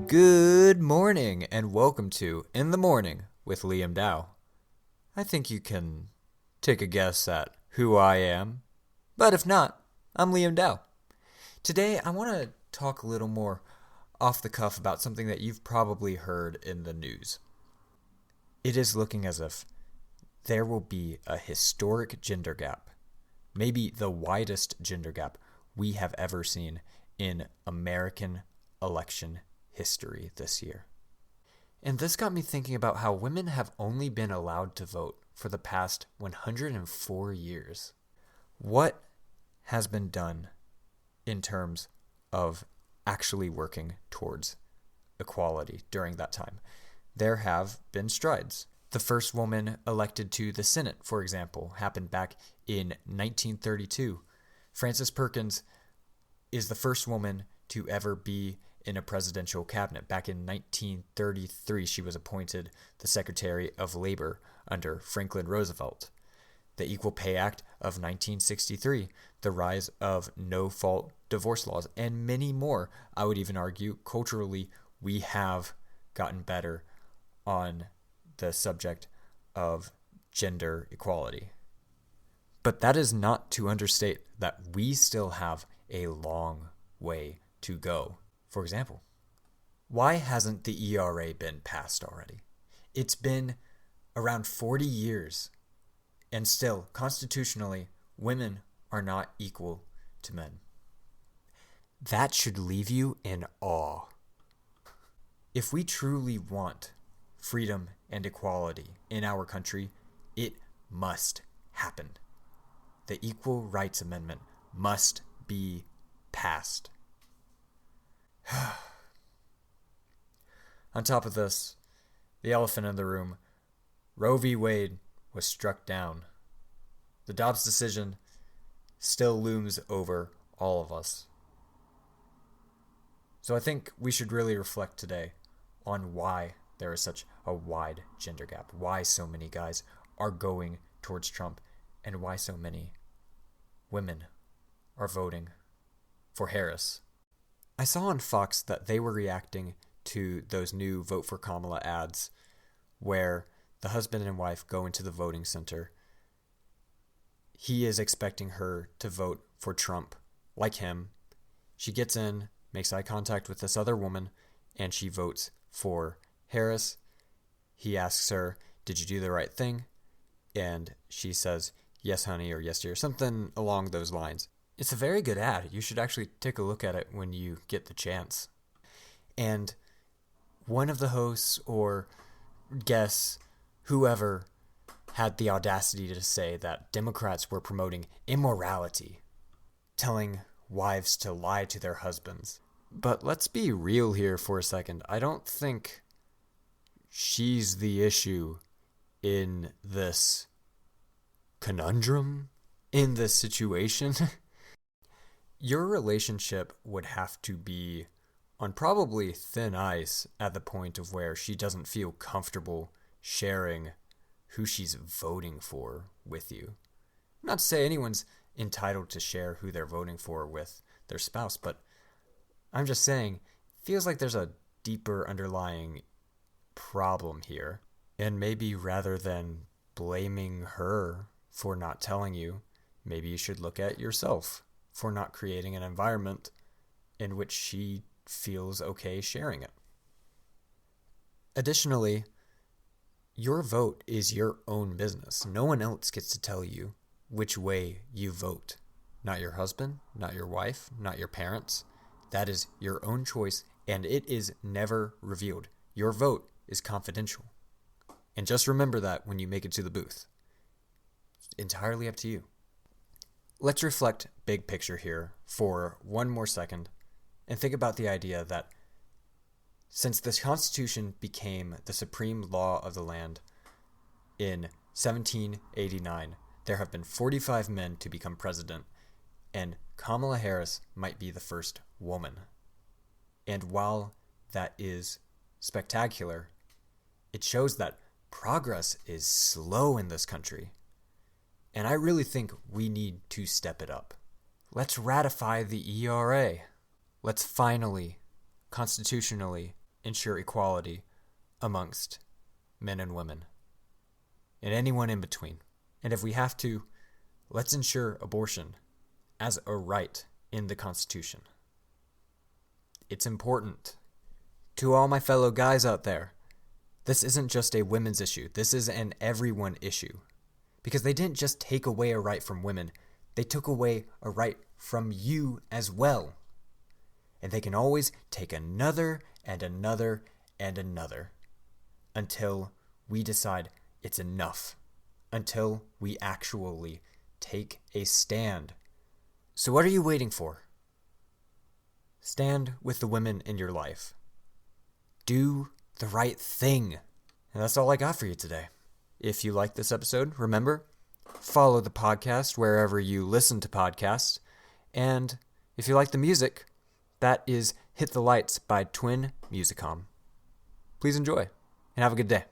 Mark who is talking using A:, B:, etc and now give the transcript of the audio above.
A: Good morning and welcome to In the Morning with Liam Dow. I think you can take a guess at who I am, but if not, I'm Liam Dow. Today I want to talk a little more off the cuff about something that you've probably heard in the news. It is looking as if there will be a historic gender gap, maybe the widest gender gap we have ever seen in American election history this year. And this got me thinking about how women have only been allowed to vote for the past 104 years. What has been done in terms of actually working towards equality during that time? There have been strides. The first woman elected to the Senate, for example, happened back in 1932. Frances Perkins is the first woman to ever be in a presidential cabinet. Back in 1933, she was appointed the Secretary of Labor under Franklin Roosevelt. The Equal Pay Act of 1963, the rise of no-fault divorce laws, and many more. I would even argue culturally we have gotten better on the subject of gender equality. But that is not to understate that we still have a long way to go. For example, why hasn't the ERA been passed already? It's been around 40 years, and still, constitutionally, women are not equal to men. That should leave you in awe. If we truly want freedom and equality in our country, it must happen. The Equal Rights Amendment must be passed. On top of this, the elephant in the room, Roe v. Wade was struck down. The Dobbs decision still looms over all of us. So I think we should really reflect today on why there is such a wide gender gap, why so many guys are going towards Trump, and why so many women are voting for Harris. I saw on Fox that they were reacting to those new Vote for Kamala ads where the husband and wife go into the voting center. He is expecting her to vote for Trump, like him. She gets in, makes eye contact with this other woman, and she votes for Harris. He asks her, "Did you do the right thing?" And she says, "Yes, honey," or "Yes, dear," something along those lines. It's a very good ad. You should actually take a look at it when you get the chance. And one of the hosts or guests, whoever, had the audacity to say that Democrats were promoting immorality, telling wives to lie to their husbands. But let's be real here for a second. I don't think she's the issue in this conundrum, in this situation. Your relationship would have to be on probably thin ice at the point of where she doesn't feel comfortable sharing who she's voting for with you. Not to say anyone's entitled to share who they're voting for with their spouse, but I'm just saying, it feels like there's a deeper underlying problem here. And maybe rather than blaming her for not telling you, maybe you should look at yourself for not creating an environment in which she feels okay sharing it. Additionally, your vote is your own business. No one else gets to tell you which way you vote. Not your husband, not your wife, not your parents. That is your own choice, and it is never revealed. Your vote is confidential. And just remember that when you make it to the booth. It's entirely up to you. Let's reflect big picture here for one more second and think about the idea that since the Constitution became the supreme law of the land in 1789, there have been 45 men to become president, and Kamala Harris might be the first woman. And while that is spectacular, it shows that progress is slow in this country. And I really think we need to step it up. Let's ratify the ERA. Let's finally, constitutionally, ensure equality amongst men and women, and anyone in between. And if we have to, let's ensure abortion as a right in the Constitution. It's important. To all my fellow guys out there, this isn't just a women's issue. This is an everyone issue. Because they didn't just take away a right from women, they took away a right from you as well. And they can always take another and another and another until we decide it's enough. Until we actually take a stand. So what are you waiting for? Stand with the women in your life. Do the right thing. And that's all I got for you today. If you like this episode, remember, follow the podcast wherever you listen to podcasts. And if you like the music, that is Hit the Lights by Twin Musicon. Please enjoy and have a good day.